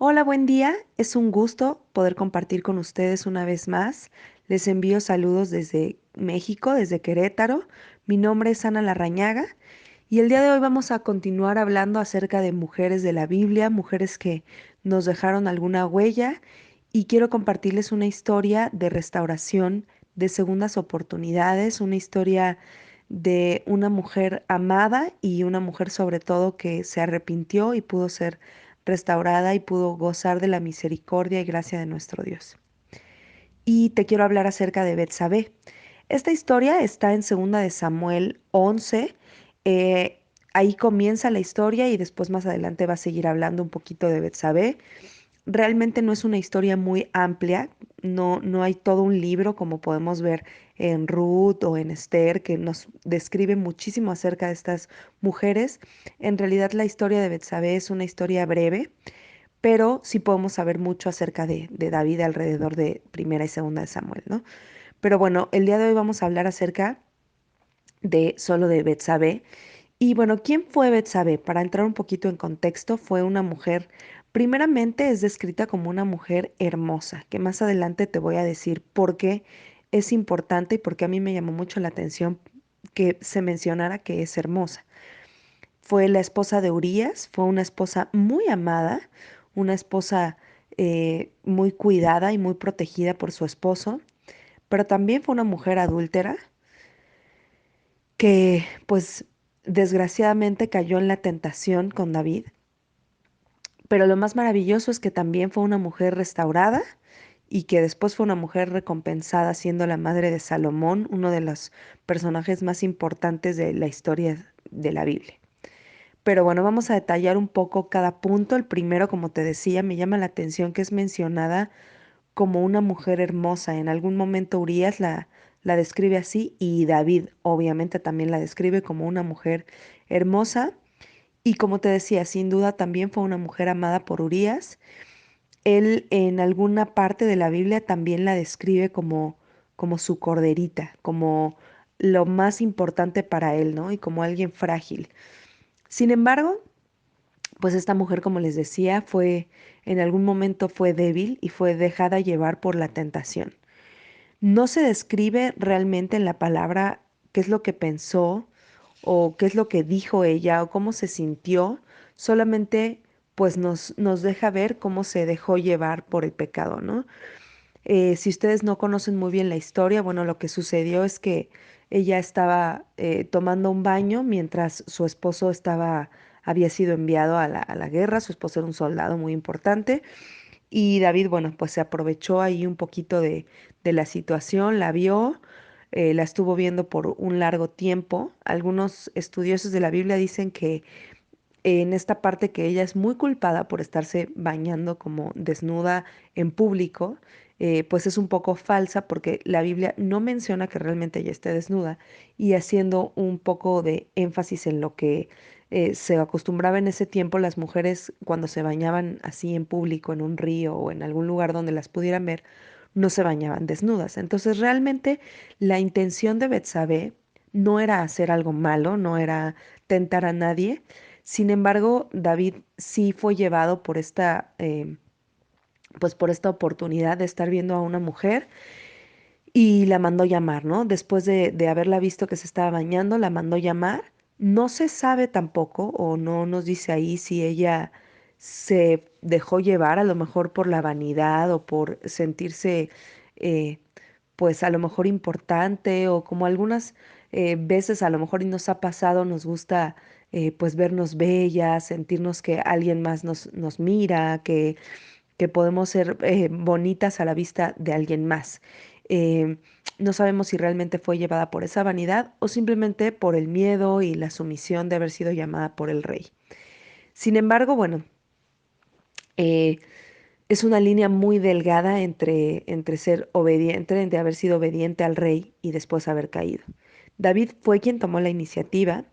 Hola, buen día. Es un gusto poder compartir con ustedes una vez más. Les envío saludos desde México, desde Querétaro. Mi nombre es Ana Larrañaga y el día de hoy vamos a continuar hablando acerca de mujeres de la Biblia, mujeres que nos dejaron alguna huella y quiero compartirles una historia de restauración, de segundas oportunidades, una historia de una mujer amada y una mujer sobre todo que se arrepintió y pudo ser restaurada y pudo gozar de la misericordia y gracia de nuestro Dios. Y te quiero hablar acerca de Betsabé. Esta historia está en segunda de Samuel 11. eh, Ahí comienza la historia y después más adelante va a seguir hablando un poquito de Betsabé. Realmente no es una historia muy amplia, no hay todo un libro como podemos ver en Ruth o en Esther que nos describe muchísimo acerca de estas mujeres. En realidad la historia de Betsabé es una historia breve, pero sí podemos saber mucho acerca de David alrededor de primera y segunda de Samuel, ¿no? Pero bueno, el día de hoy vamos a hablar acerca de solo de Betsabé. Y bueno, ¿quién fue Betsabé? Para entrar un poquito en contexto, fue una mujer, primeramente es descrita como una mujer hermosa, que más adelante te voy a decir por qué es importante y por qué a mí me llamó mucho la atención que se mencionara que es hermosa. Fue la esposa de Urías, fue una esposa muy amada, una esposa muy cuidada y muy protegida por su esposo, pero también fue una mujer adúltera que pues desgraciadamente cayó en la tentación con David. Pero lo más maravilloso es que también fue una mujer restaurada y que después fue una mujer recompensada siendo la madre de Salomón, uno de los personajes más importantes de la historia de la Biblia. Pero bueno, vamos a detallar un poco cada punto. El primero, como te decía, me llama la atención que es mencionada como una mujer hermosa. En algún momento Urias la describe así y David obviamente también la describe como una mujer hermosa. Y como te decía, sin duda también fue una mujer amada por Urias. Él en alguna parte de la Biblia también la describe como su corderita, como lo más importante para él, ¿no? Y como alguien frágil. Sin embargo, pues esta mujer, como les decía, en algún momento fue débil y fue dejada llevar por la tentación. No se describe realmente en la palabra qué es lo que pensó o qué es lo que dijo ella o cómo se sintió, solamente pues nos deja ver cómo se dejó llevar por el pecado, ¿no? Si ustedes no conocen muy bien la historia, bueno, lo que sucedió es que ella estaba tomando un baño mientras su esposo había sido enviado a la guerra. Su esposo era un soldado muy importante y David, bueno, pues se aprovechó ahí un poquito de la situación, la vio, la estuvo viendo por un largo tiempo. Algunos estudiosos de la Biblia dicen que en esta parte que ella es muy culpada por estarse bañando como desnuda en público, pues es un poco falsa porque la Biblia no menciona que realmente ella esté desnuda y haciendo un poco de énfasis en lo que se acostumbraba en ese tiempo las mujeres cuando se bañaban así en público, en un río o en algún lugar donde las pudieran ver, no se bañaban desnudas. Entonces realmente la intención de Betsabé no era hacer algo malo, no era tentar a nadie. Sin embargo, David sí fue llevado por pues por esta oportunidad de estar viendo a una mujer y la mandó llamar, ¿no? Después de haberla visto que se estaba bañando, la mandó llamar. No se sabe tampoco, o no nos dice ahí si ella se dejó llevar, a lo mejor por la vanidad o por sentirse, eh, pues a lo mejor importante, o como algunas veces a lo mejor y nos ha pasado, nos gusta pues vernos bellas, sentirnos que alguien más nos mira, que podemos ser bonitas a la vista de alguien más. Eh, no sabemos si realmente fue llevada por esa vanidad o simplemente por el miedo y la sumisión de haber sido llamada por el rey. Sin embargo, bueno, eh, es una línea muy delgada entre ser obediente, entre haber sido obediente al rey y después haber caído. David fue quien tomó la iniciativa,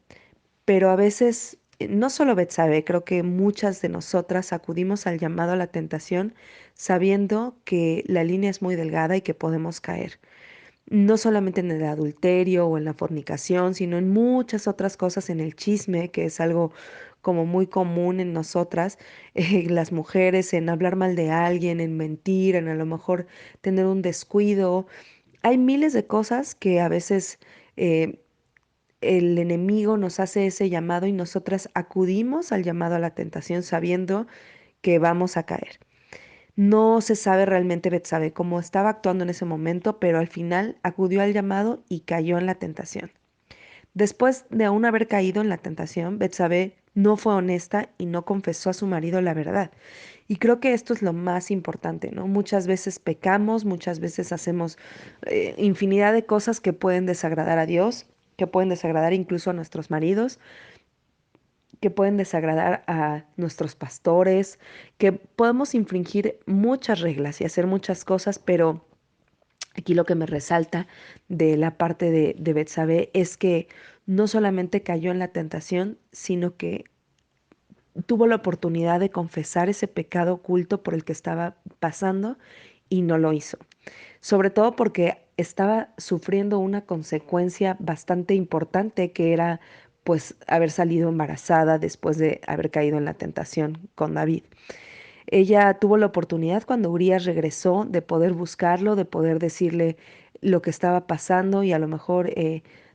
pero a veces, no solo Betsabe, creo que muchas de nosotras acudimos al llamado a la tentación sabiendo que la línea es muy delgada y que podemos caer. No solamente en el adulterio o en la fornicación, sino en muchas otras cosas, en el chisme, que es algo como muy común en nosotras, las mujeres, en hablar mal de alguien, en mentir, en a lo mejor tener un descuido. Hay miles de cosas que a veces eh, el enemigo nos hace ese llamado y nosotras acudimos al llamado a la tentación sabiendo que vamos a caer. No se sabe realmente Betsabe cómo estaba actuando en ese momento, pero al final acudió al llamado y cayó en la tentación. Después de aún haber caído en la tentación, Betsabe no fue honesta y no confesó a su marido la verdad. Y creo que esto es lo más importante, ¿no? Muchas veces pecamos, muchas veces hacemos infinidad de cosas que pueden desagradar a Dios, que pueden desagradar incluso a nuestros maridos, que pueden desagradar a nuestros pastores, que podemos infringir muchas reglas y hacer muchas cosas, pero aquí lo que me resalta de la parte de Betsabé es que no solamente cayó en la tentación, sino que tuvo la oportunidad de confesar ese pecado oculto por el que estaba pasando y no lo hizo. Sobre todo porque estaba sufriendo una consecuencia bastante importante que era pues haber salido embarazada después de haber caído en la tentación con David. Ella tuvo la oportunidad cuando Urias regresó de poder buscarlo, de poder decirle lo que estaba pasando y a lo mejor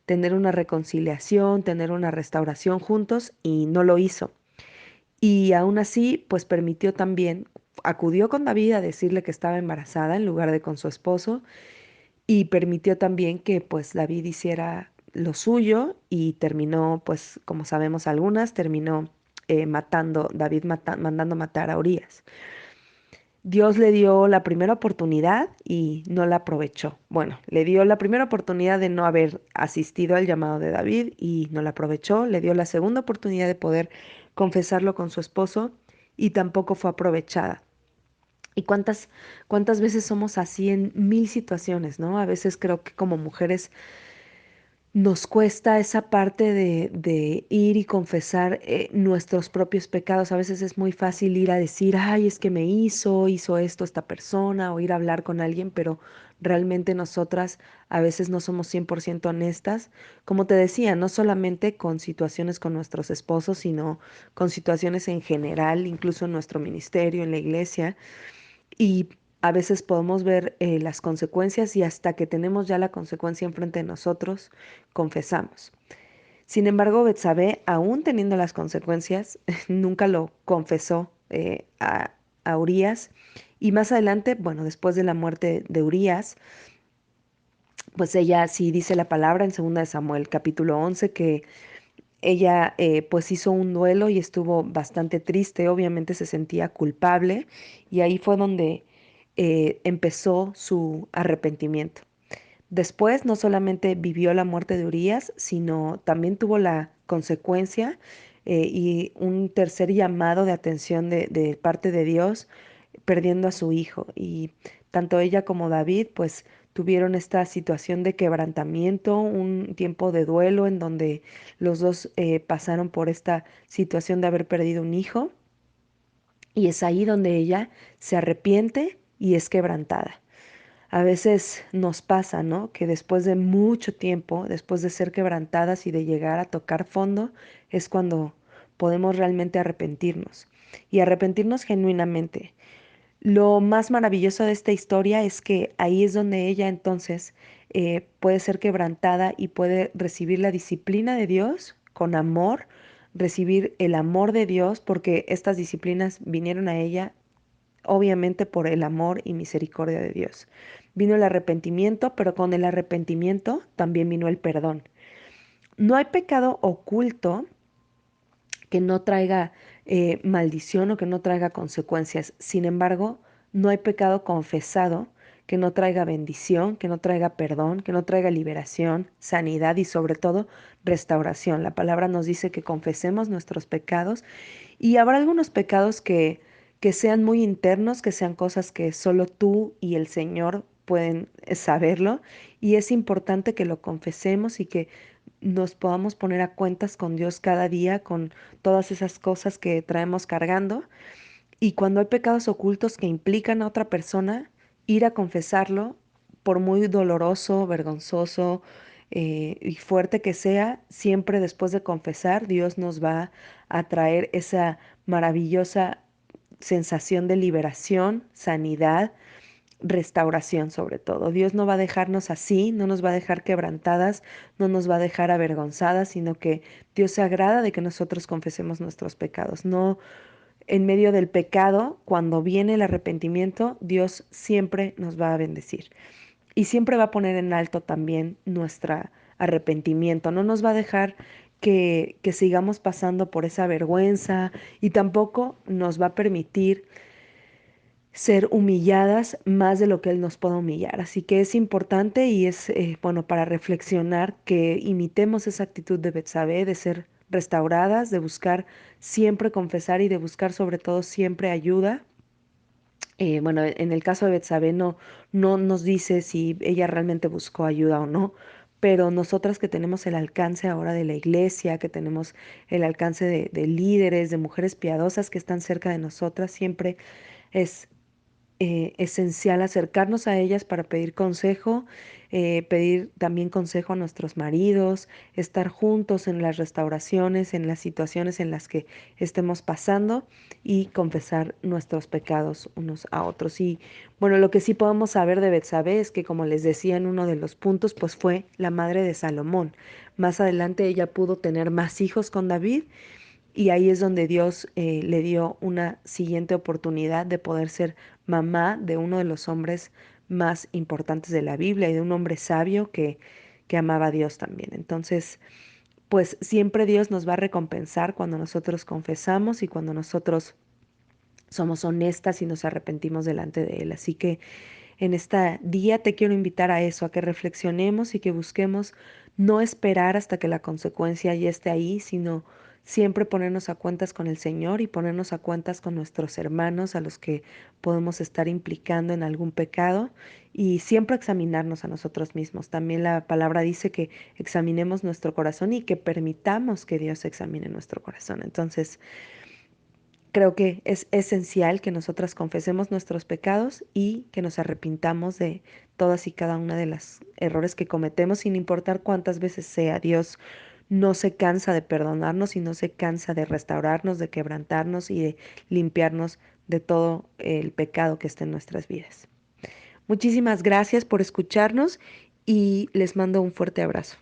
tener una reconciliación, tener una restauración juntos y no lo hizo. Y aún así, pues permitió también, acudió con David a decirle que estaba embarazada en lugar de con su esposo y permitió también que pues David hiciera lo suyo y terminó, pues como sabemos algunas, terminó mandando matar a Urias. Dios le dio la primera oportunidad y no la aprovechó. Bueno, le dio la primera oportunidad de no haber asistido al llamado de David y no la aprovechó. Le dio la segunda oportunidad de poder confesarlo con su esposo y tampoco fue aprovechada. ¿Y cuántas veces somos así en mil situaciones, ¿no? A veces creo que como mujeres nos cuesta esa parte de ir y confesar nuestros propios pecados. A veces es muy fácil ir a decir, ay, es que hizo esto esta persona, o ir a hablar con alguien, pero realmente nosotras a veces no somos 100% honestas. Como te decía, no solamente con situaciones con nuestros esposos, sino con situaciones en general, incluso en nuestro ministerio, en la iglesia y a veces podemos ver las consecuencias y hasta que tenemos ya la consecuencia enfrente de nosotros, confesamos. Sin embargo, Betsabé, aún teniendo las consecuencias, nunca lo confesó a Urías. Y más adelante, bueno, después de la muerte de Urías, pues ella sí dice la palabra en 2 de Samuel, capítulo 11, que ella pues hizo un duelo y estuvo bastante triste, obviamente se sentía culpable y ahí fue donde empezó su arrepentimiento. Después no solamente vivió la muerte de Urías, sino también tuvo la consecuencia y un tercer llamado de atención de parte de Dios, perdiendo a su hijo. Y tanto ella como David, pues tuvieron esta situación de quebrantamiento, un tiempo de duelo en donde los dos pasaron por esta situación de haber perdido un hijo. Y es ahí donde ella se arrepiente y es quebrantada. A veces nos pasa, ¿no? Que después de mucho tiempo, después de ser quebrantadas y de llegar a tocar fondo, es cuando podemos realmente arrepentirnos y arrepentirnos genuinamente. Lo más maravilloso de esta historia es que ahí es donde ella entonces puede ser quebrantada y puede recibir la disciplina de Dios con amor, recibir el amor de Dios, porque estas disciplinas vinieron a ella obviamente por el amor y misericordia de Dios. Vino el arrepentimiento, pero con el arrepentimiento también vino el perdón. No hay pecado oculto que no traiga maldición o que no traiga consecuencias. Sin embargo, no hay pecado confesado que no traiga bendición, que no traiga perdón, que no traiga liberación, sanidad y sobre todo restauración. La palabra nos dice que confesemos nuestros pecados y habrá algunos pecados que sean muy internos, que sean cosas que solo tú y el Señor pueden saberlo. Y es importante que lo confesemos y que nos podamos poner a cuentas con Dios cada día, con todas esas cosas que traemos cargando. Y cuando hay pecados ocultos que implican a otra persona, ir a confesarlo, por muy doloroso, vergonzoso, y fuerte que sea, siempre después de confesar, Dios nos va a traer esa maravillosa sensación de liberación, sanidad, restauración sobre todo. Dios no va a dejarnos así, no nos va a dejar quebrantadas, no nos va a dejar avergonzadas, sino que Dios se agrada de que nosotros confesemos nuestros pecados. No en medio del pecado, cuando viene el arrepentimiento, Dios siempre nos va a bendecir y siempre va a poner en alto también nuestro arrepentimiento. No nos va a dejar que sigamos pasando por esa vergüenza y tampoco nos va a permitir ser humilladas más de lo que Él nos pueda humillar. Así que es importante y es bueno para reflexionar que imitemos esa actitud de Betsabé, de ser restauradas, de buscar siempre confesar y de buscar sobre todo siempre ayuda. Bueno, en el caso de Betsabé no nos dice si ella realmente buscó ayuda o no, pero nosotras que tenemos el alcance ahora de la iglesia, que tenemos el alcance de líderes, de mujeres piadosas que están cerca de nosotras, siempre es esencial acercarnos a ellas para pedir consejo, pedir también consejo a nuestros maridos, estar juntos en las restauraciones, en las situaciones en las que estemos pasando y confesar nuestros pecados unos a otros. Y bueno, lo que sí podemos saber de Betsabé es que, como les decía en uno de los puntos, pues fue la madre de Salomón. Más adelante ella pudo tener más hijos con David y ahí es donde Dios le dio una siguiente oportunidad de poder ser mamá de uno de los hombres más importantes de la Biblia y de un hombre sabio que amaba a Dios también. Entonces, pues siempre Dios nos va a recompensar cuando nosotros confesamos y cuando nosotros somos honestas y nos arrepentimos delante de Él. Así que en este día te quiero invitar a eso, a que reflexionemos y que busquemos no esperar hasta que la consecuencia ya esté ahí, sino siempre ponernos a cuentas con el Señor y ponernos a cuentas con nuestros hermanos a los que podemos estar implicando en algún pecado y siempre examinarnos a nosotros mismos. También la palabra dice que examinemos nuestro corazón y que permitamos que Dios examine nuestro corazón. Entonces, creo que es esencial que nosotras confesemos nuestros pecados y que nos arrepintamos de todas y cada una de los errores que cometemos, sin importar cuántas veces sea. Dios no se cansa de perdonarnos y no se cansa de restaurarnos, de quebrantarnos y de limpiarnos de todo el pecado que está en nuestras vidas. Muchísimas gracias por escucharnos y les mando un fuerte abrazo.